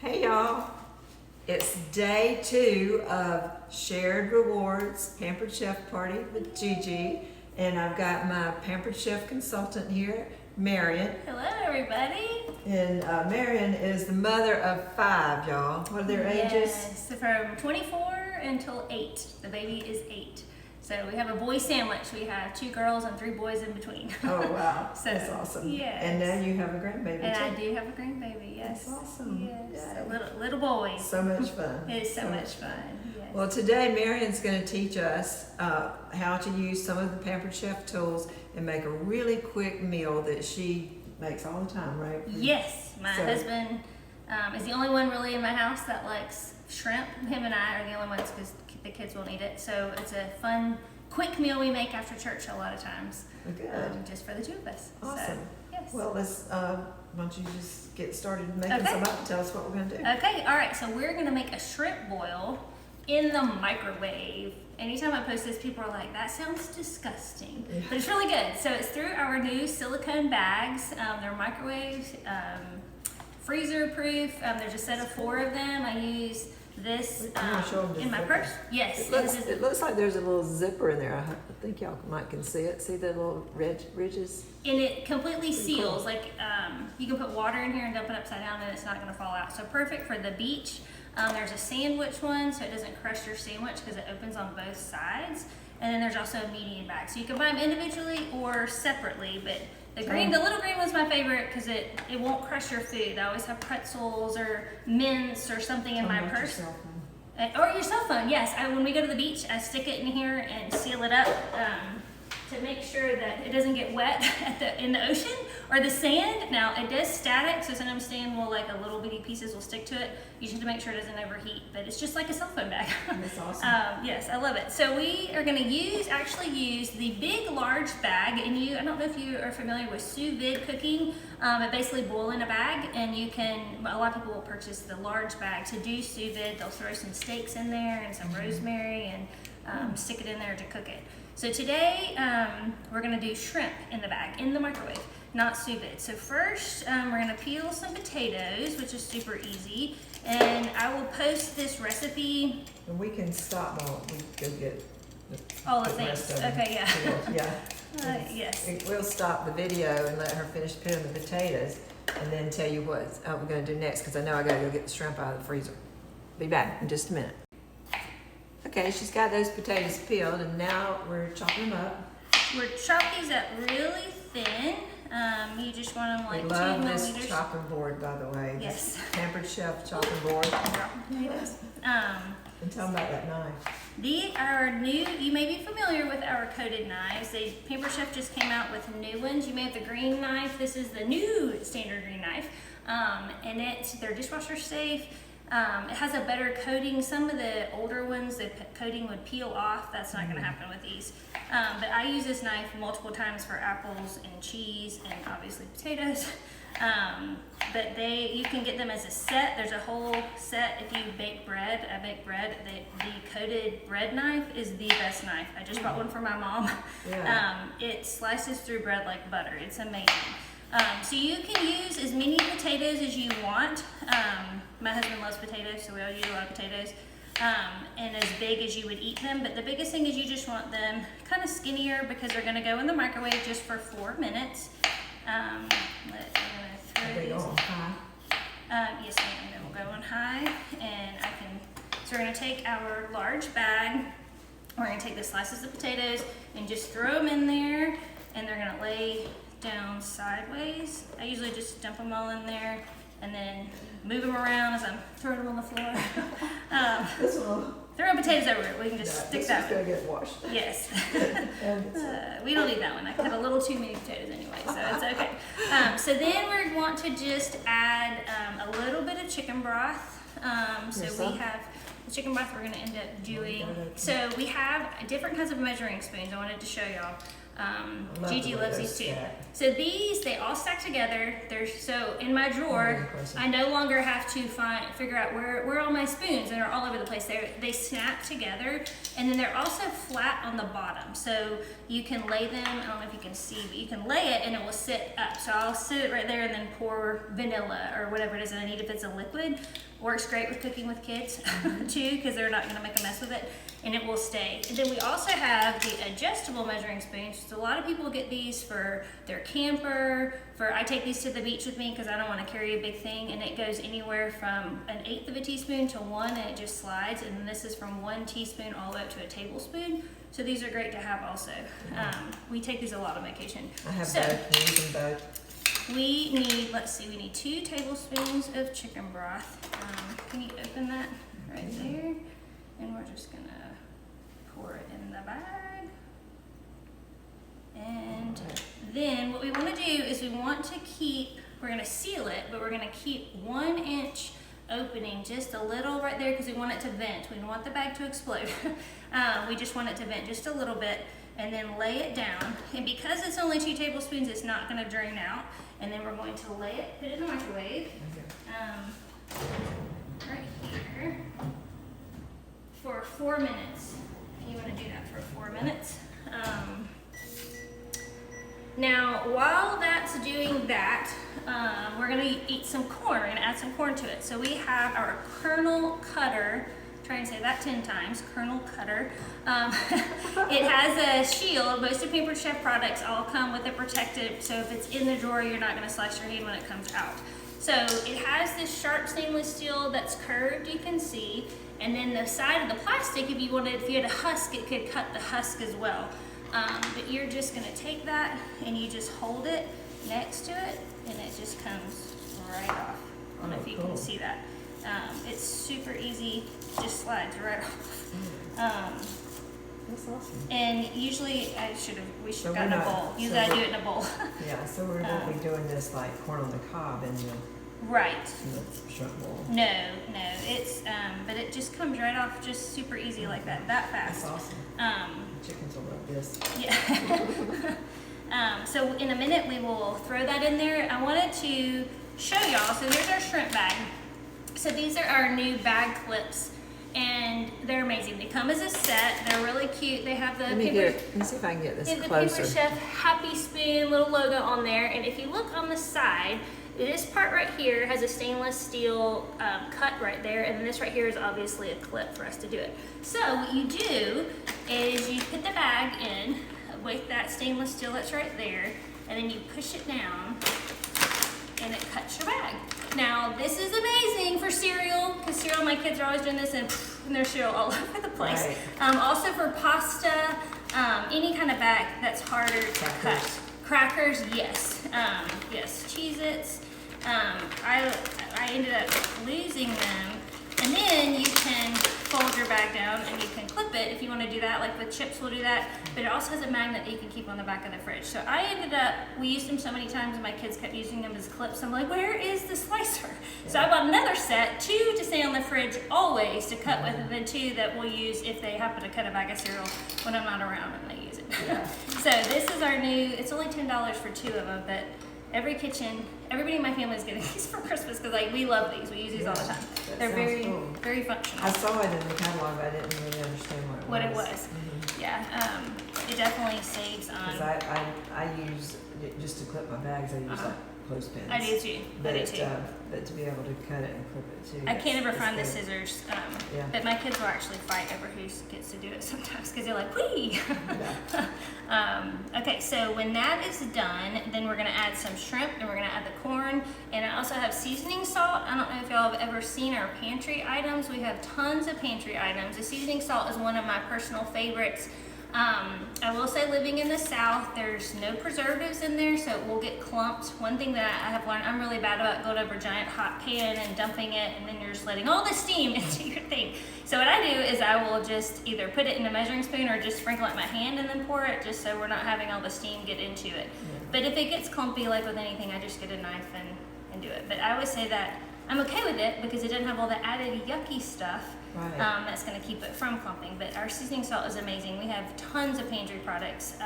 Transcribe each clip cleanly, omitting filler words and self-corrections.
Hey y'all, it's day 2 of Shared Rewards Pampered Chef Party with Gigi, and I've got my Pampered Chef consultant here, Marion. Hello, everybody. And Marion is the mother of 5, y'all. What are their ages? Yes, so from 24 until 8. The baby is 8. So we have a boy sandwich. We have 2 girls and 3 boys in between. Oh wow, So, that's awesome. yes. And now you have a grandbaby And too. I do have a grandbaby, yes. That's awesome. Yes, Yay. little boys. So much fun. It is so much fun. Yes. Well, today Marion's going to teach us how to use some of the Pampered Chef tools and make a really quick meal that she makes all the time, right? Yes, my So- husband is the only one really in my house that likes shrimp. Him and I are the only ones because the kids won't eat it. So it's a fun, quick meal we make after church a lot of times. Good. Just for the 2 of us. Awesome. So, yes. Well, let's, why don't you just get started making Okay. some up and tell us what we're going to do. Okay, all right, so we're gonna make a shrimp boil in the microwave. Anytime I post this, people are like, that sounds disgusting. Yeah. But it's really good. So it's through our new silicone bags. They're microwave, freezer proof. There's a set of 4 of them. I use this You wanna show 'em the in my zipper? purse. Yes, It looks like there's a little zipper in there. I think y'all can see it. See the little ridges? and it completely Pretty cool. seals. Like you can put water in here and dump it upside down, and it's not going to fall out. So perfect for the beach. There's a sandwich one, so it doesn't crush your sandwich because it opens on both sides. And then there's also a medium bag, so you can buy them individually or separately. But the little green one's my favorite because it won't crush your food. I always have pretzels or mince or something in my Tell 'em about purse. yourself, huh? Or your cell phone, yes. When we go to the beach, I stick it in here and seal it up to make sure that it doesn't get wet in the ocean or the sand. Now, it does static, so sometimes sand will, like, a little bitty pieces will stick to it. You just have to make sure it doesn't overheat, but it's just like a cell phone bag. That's awesome. Yes, I love it. So we are going to actually use the big, large bag, and I don't know if you are familiar with sous vide cooking, but basically boil in a bag, and a lot of people will purchase the large bag to do sous vide. They'll throw some steaks in there and some rosemary and stick it in there to cook it. So today we're going to do shrimp in the bag, in the microwave, not sous vide. So first we're going to peel some potatoes, which is super easy, and I will post this recipe. And we can stop while we go get All the rest things. of them Okay, yeah. peeled. Yeah. Yes. We'll stop the video and let her finish peeling the potatoes and then tell you what we're going to do next because I know I got to go get the shrimp out of the freezer. Be back in just a minute. Okay, she's got those potatoes peeled and now we're chopping them up. We're chop these up really thin. You just want them like We 2 love millimeters. this chopping board, by the way. Yes. This Pampered Chef chopping board. Potatoes. And tell them about that knife. These are new. You may be familiar with our coated knives. Pampered Chef just came out with new ones. You may have the green knife. This is the new standard green knife, and they're dishwasher safe. It has a better coating. Some of the older ones, the coating would peel off. That's not going to happen with these. But I use this knife multiple times for apples and cheese and obviously potatoes. But you can get them as a set. There's a whole set if you bake bread. I bake bread. The coated bread knife is the best knife. I just bought one for my mom. Yeah. It slices through bread like butter. It's amazing. So you can use as many potatoes as you want. My husband loves potatoes, so we all use a lot of potatoes. And as big as you would eat them. But the biggest thing is you just want them kind of skinnier because they're going to go in the microwave just for 4 minutes. Are they on high? Yes, ma'am. They will go on high, and so we're going to take our large bag. We're going to take the slices of potatoes and just throw them in there, and they're going to lay down sideways. I usually just dump them all in there and then move them around as I'm throwing them on the floor. This one. Throwing potatoes everywhere. We can just stick this that one's going to get washed. Yes. And We don't need that one. I cut a little too many potatoes anyway, so it's okay. So then we want to just add a little bit of chicken broth. So Here's we some. have the chicken broth we're going to end up doing. Okay. So we have different kinds of measuring spoons. I wanted to show y'all. love Gigi the way loves those these too. stack. So these, they all stack together. They're so in my drawer. I no longer have to figure out where all my spoons, and are all over the place. They snap together, and then they're also flat on the bottom. So you can lay them. I don't know if you can see, but you can lay it, and it will sit up. So I'll sit it right there, and then pour vanilla or whatever it is that I need. If it's a liquid, works great with cooking with kids too, because they're not going to make a mess with it, and it will stay. And then we also have the adjustable measuring spoons. So a lot of people get these for their camper. I take these to the beach with me because I don't want to carry a big thing, and it goes anywhere from 1/8 of a teaspoon to 1, and it just slides. And then this is from 1 teaspoon all the way up to a tablespoon. So these are great to have also. We take these a lot on vacation. I have So, both. Can you use them both? we need, let's see, we need 2 tablespoons of chicken broth. Can you open that right there? And we're just gonna pour it in the bag. And then what we want to do is we want to keep, we're going to seal it, but we're going to keep 1 inch opening just a little right there because we want it to vent. We don't want the bag to explode. We just want it to vent just a little bit, and then lay it down. And because it's only 2 tablespoons, it's not going to drain out. And then we're going to lay it, put it in the microwave, right here, for 4 minutes. You want to do that for 4 minutes. Now, while that's doing that, we're gonna eat some corn. We're gonna add some corn to it. So we have our kernel cutter. Try and say that 10 times, kernel cutter. It has a shield. Most of Pampered Chef products all come with a protective, so if it's in the drawer, you're not gonna slice your hand when it comes out. So it has this sharp stainless steel that's curved, you can see, and then the side of the plastic, if you had a husk, it could cut the husk as well. But you're just gonna take that and you just hold it next to it, and it just comes right off. I don't know if you can see that. It's super easy, just slides right off. That's awesome. And usually we should So have gotten we're a not- bowl. You so gotta do we're- it in a bowl. Yeah, so we won't be doing this like corn on the cob in the Right. shrimp bowl. No, it's, but it just comes right off just super easy like that That's fast. awesome. Chickens will love this. Yeah. So in a minute we will throw that in there. I wanted to show y'all, so here's our shrimp bag. So these are our new bag clips, and they're amazing. They come as a set. They're really cute. They have the Let me see if I can get this the closer. Pampered Chef Happy Spoon little logo on there, and if you look on the side, this part right here has a stainless steel cut right there, and then this right here is obviously a clip for us to do it. So what you do is you put the bag in with that stainless steel that's right there, and then you push it down, and it cuts your bag. Now this is amazing for cereal, because cereal, my kids are always doing this, and there's cereal all over the place. Right. Also for pasta, any kind of bag that's harder to cut. Crackers, yes. Yes, Cheez-Its. I ended up losing them. And then you can fold your bag down and you can clip it if you want to do that. Like with chips, we'll do that. But it also has a magnet that you can keep on the back of the fridge. So we used them so many times, and my kids kept using them as clips. I'm like, where is the slicer? Yeah. So I bought another set, 2 to stay on the fridge always to cut with, and then 2 that we'll use if they happen to cut a bag of cereal when I'm not around and they use it. Yeah. So this is our new, it's only $10 for 2 of them, but everybody in my family is getting these for Christmas because we love these. We use these all the time. They're very, cool. very functional. I saw it in the catalog, but I didn't really understand what it was. Mm-hmm. Yeah, it definitely saves on. Because I use, just to clip my bags, I use like clothespins. I do too. But to be able to cut it and clip it too. I can't ever find the scissors, yeah. But my kids will actually fight over who gets to do it sometimes because they're like, whee! Okay, so when that is done, then we're gonna add some shrimp, and we're gonna add the corn, and I also have seasoning salt. I don't know if y'all have ever seen our pantry items. We have tons of pantry items. The seasoning salt is one of my personal favorites. I will say, living in the South, there's no preservatives in there, so it will get clumped. One thing that I have learned, I'm really bad about going over a giant hot pan and dumping it, and then you're just letting all the steam into your thing. So what I do is I will just either put it in a measuring spoon or just sprinkle it in my hand and then pour it, just so we're not having all the steam get into it. Yeah. But if it gets clumpy, like with anything, I just get a knife and do it. But I always say that I'm okay with it because it doesn't have all the added yucky stuff. Right. That's going to keep it from clumping. But our seasoning salt is amazing. We have tons of pantry products.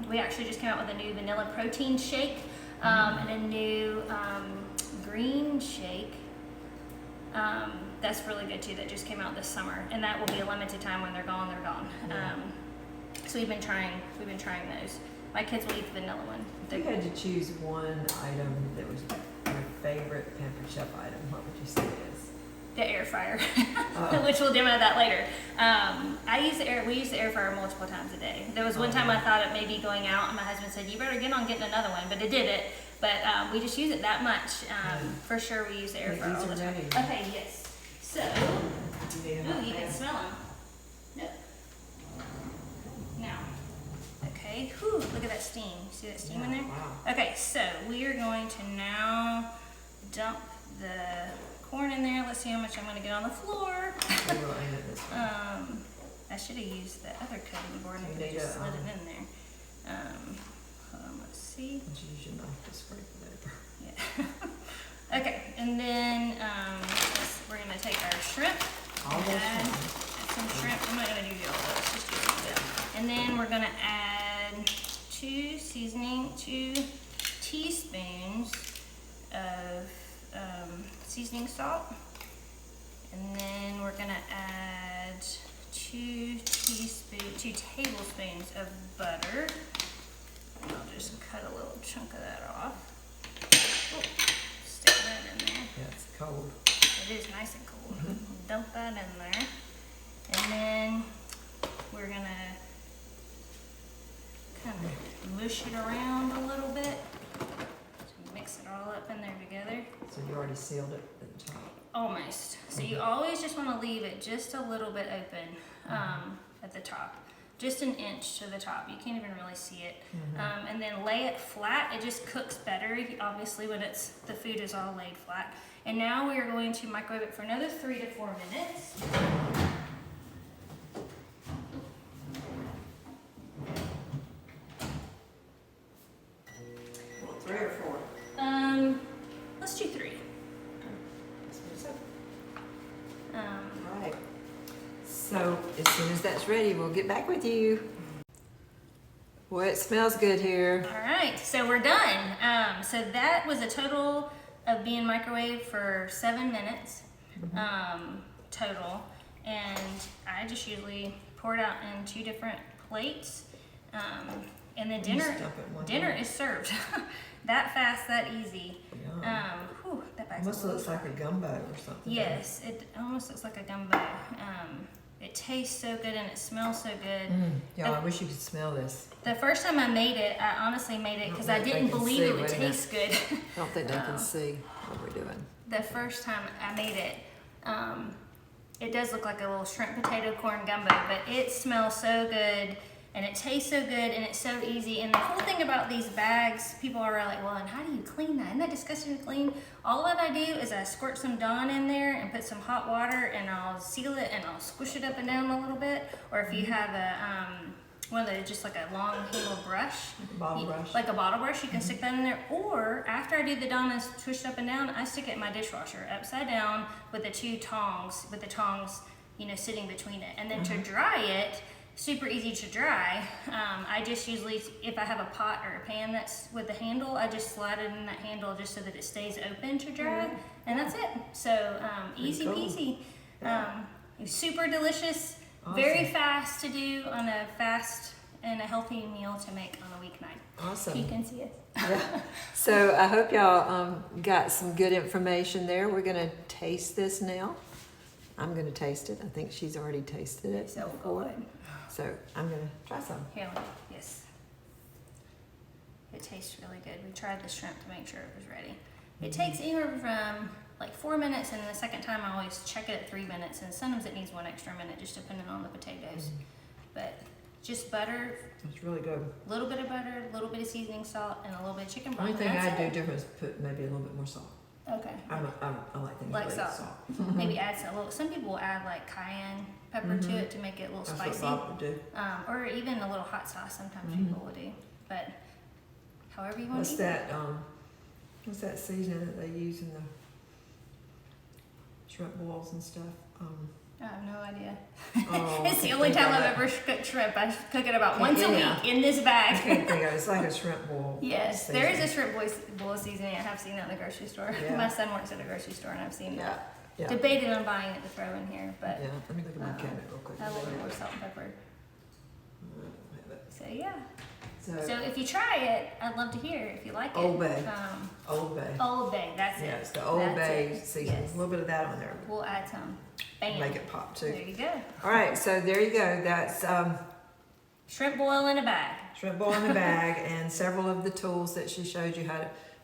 We actually just came out with a new vanilla protein shake and a new green shake. That's really good too. That just came out this summer, and that will be a limited time. When they're gone, they're gone. Yeah. So we've been trying those. My kids will eat the vanilla one. If you had to choose one item that was your favorite Pampered Chef item, what would you say it is? The air fryer, which we'll demo that later. We use the air fryer multiple times a day. There was one time I thought it may be going out, and my husband said, "You better get on getting another one," but it did it. But we just use it that much. For sure, we use the air fryer all the time. Okay, yes. So, you can smell them. No. Now, okay. Whew, look at that steam. See that steam in there? Wow. Okay, so we are going to now dump the corn in there. Let's see how much I'm going to get on the floor. We'll aim it this way. I should have used the other cutting board and You I could have need just a, slid it in there. Hold on, let's see. Let's use your knife to scrape it over. Yeah. Okay, and then we're going to take our shrimp. All those add shrimp. some shrimp. I'm not going to do all those, just do a little bit. And then we're going to add 2 teaspoons of seasoning salt. And then we're gonna add 2 tablespoons of butter. And I'll just cut a little chunk of that off. Oh, stick that in there. Yeah, it's cold. It is nice and cold. Dump that in there. And then we're gonna kind of mush it around a little bit. To mix it all up in there together. So you already sealed it at the top. Almost. So you always just want to leave it just a little bit open at the top. Just an inch to the top. You can't even really see it. And then lay it flat. It just cooks better, obviously, when the food is all laid flat. And now we are going to microwave it for another 3 to 4 minutes. 3 or 4? Let's do 3. All right. So as soon as that's ready, we'll get back with you. Boy, it smells good here. All right, so we're done. So that was a total of being microwaved for 7 minutes total. And I just usually pour it out in 2 different plates. And then dinner is served. That fast, that easy. That bag's Almost looks like a gumbo or something. Yes, it almost looks like a gumbo. It tastes so good and it smells so good. Y'all, I wish you could smell this. The first time I made it, I honestly made it because I didn't believe it would taste good. I don't think they can see what we're doing. The first time I made it, it does look like a little shrimp potato corn gumbo, but it smells so good and it tastes so good and it's so easy. And the cool thing about these bags, people are like, well, and how do you clean that? Isn't that disgusting to clean? All that I do is I squirt some Dawn in there and put some hot water and I'll seal it and I'll squish it up and down a little bit. Or if you have one of those, just like a long handled brush. Like a bottle brush, you can stick that in there. Or after I do the Dawn and squish it up and down, I stick it in my dishwasher upside down with the 2 tongs, sitting between it. And then to dry it, super easy to dry. I just usually, if I have a pot or a pan that's with the handle, I just slide it in that handle just so that it stays open to dry, and that's it. So easy peasy. Super delicious, very fast to do on a fast and a healthy meal to make on a weeknight. Awesome. You can see it. Yeah. So I hope y'all got some good information there. We're gonna taste this now. I'm gonna taste it. I think she's already tasted it So before. good. So I'm gonna try some. Here, yes. It tastes really good. We tried the shrimp to make sure it was ready. It takes anywhere from like 4 minutes, and the second time I always check it at 3 minutes, and sometimes it needs 1 extra minute, just depending on the potatoes. But just butter. It's really good. A little bit of butter, a little bit of seasoning salt, and a little bit of chicken broth. Only thing I'd do different is put maybe a little bit more salt. Okay. I like things Like with salt. Maybe add some little. Some people will add like cayenne pepper to it to make it a little That's spicy. what Bob would do. Or even a little hot sauce. Sometimes people will do. But however you want to eat it. What's that seasoning that they use in the shrimp boils and stuff? I have no idea. Oh, It's I the can't only think time of I've it. ever cooked shrimp. I cook it about Okay, once a yeah. week in this I bag. can't think of it. It's like a shrimp boil. Yes, there is a seasoning. shrimp boil seasoning. I have seen that in the grocery store. Yeah. My son works at a grocery store, and I've seen Yeah, that. yeah. Debated on buying it to throw in here, but Yeah, let me look at my cabinet real quick. a little more salt and pepper. So yeah. So So, if you try it, I'd love to hear if you like it. Old Bay. Um, Old Bay. Old Bay, that's Yeah, it. it's the Old That's Bay it. seasoning. Yes. A little bit of that on there. We'll add some. Bam. Make it pop too. There you go. All right, so there you go. That's Shrimp boil in a bag. shrimp boil in a bag and several of the tools that she showed you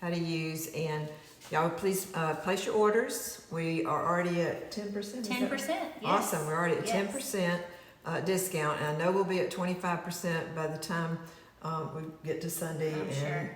how to use. And y'all please place your orders. We are already at 10%. 10%. Yes. Awesome. We're already at Yes. 10% discount. And I know we'll be at 25% by the time we get to Sunday. I'm sure.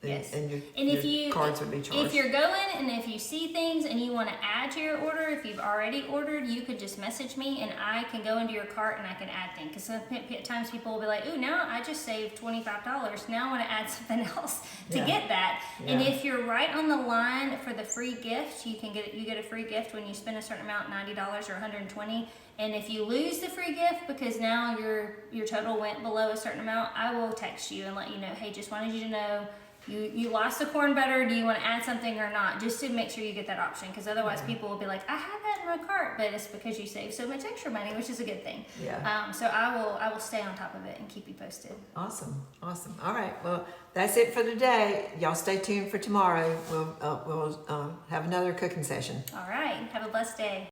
Yes. And your, And if your you cards would be charged. if you're going and if you see things and you want to add to your order, if you've already ordered, you could just message me and I can go into your cart and I can add things. Because sometimes people will be like, "Ooh, now I just saved $25. Now I want to add something else to Yeah. get that." And Yeah. if you're right on the line for the free gift, you get a free gift when you spend a certain amount, $90 or $120. And if you lose the free gift because now your total went below a certain amount, I will text you and let you know, "Hey, just wanted you to know you lost the corn butter. Do you want to add something or not?" Just to make sure you get that option, because otherwise people will be like, "I have that in my cart," but it's because you saved so much extra money, which is a good thing. Yeah. So I will stay on top of it and keep you posted. Awesome. All right. Well, that's it for today. Y'all stay tuned for tomorrow. We'll have another cooking session. All right. Have a blessed day.